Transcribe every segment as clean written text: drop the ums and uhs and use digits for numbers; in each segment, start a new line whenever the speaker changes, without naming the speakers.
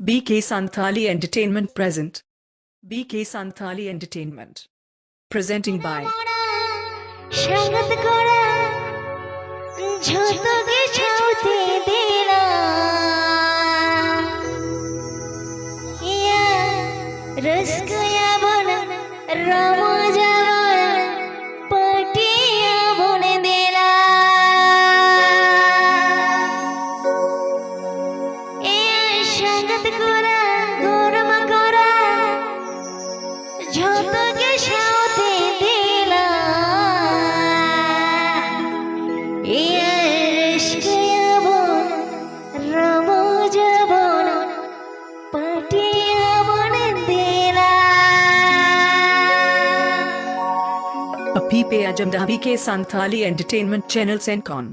BK Santhali Entertainment present. BK Santhali Entertainment. Presenting by
স্বাগত করা যত গেছাউতে দিলা ইয়া রসকয়া বনা রামজা বনা পটিয়া বনে দিলা ইয়া স্বাগত করা গরম করা যত গেছাউতে দিলা
a PP Ajamda BK Santhali Entertainment Channel Sencon.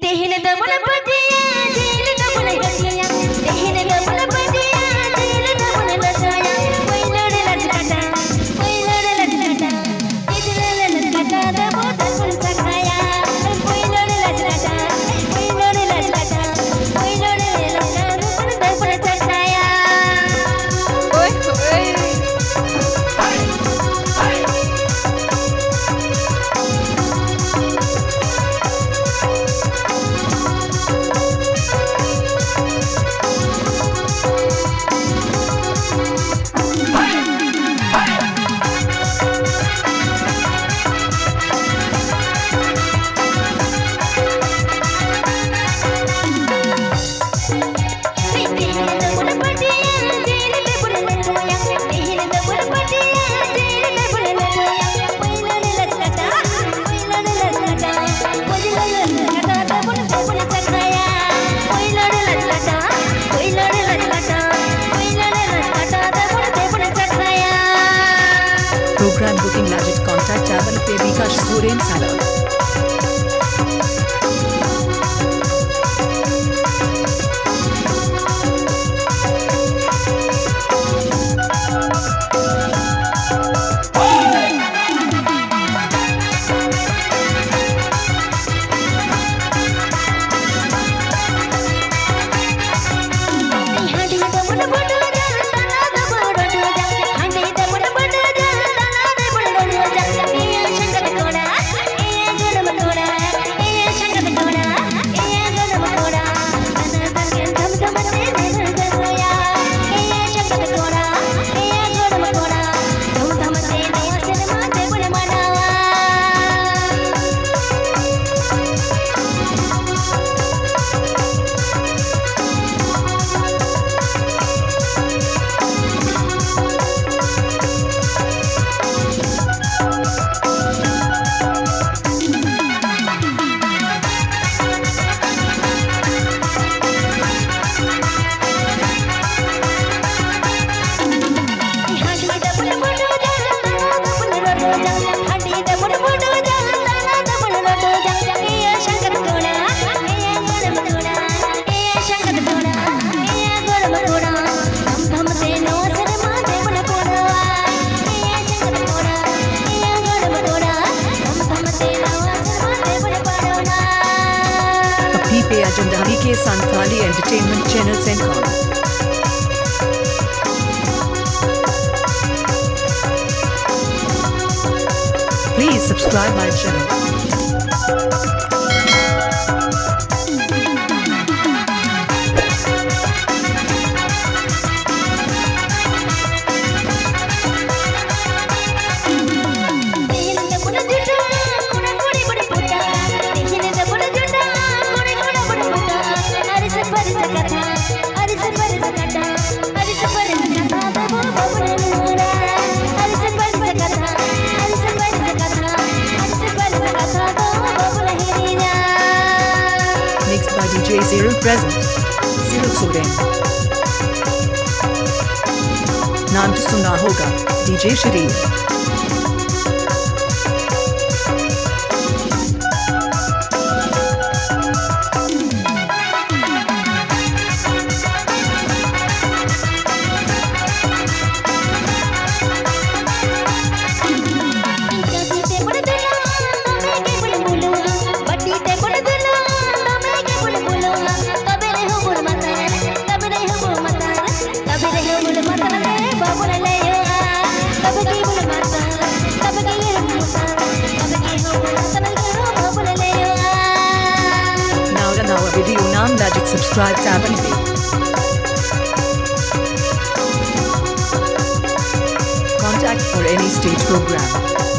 tehne damana patiya dil damana gasiya tehne damana patiya dil damana lasaya koi lode lajkata idle lajkata da bodal kun sakaya koi lode lajkata koi lode lajkata kun da kun sakaya oi
Program booking Legit contact Avan Vikash Suren Sala. PP Ajamda BK Santhali Entertainment Channel Sencon. Please subscribe my channel. Mixed by DJ Zero present. Zero Suren. नाम तो सुना होगा DJ शरीर.
Bati te pon dula, tome ke pon bulo, tabe re ho
Legit subscribe tab and pay. Contact for any stage program.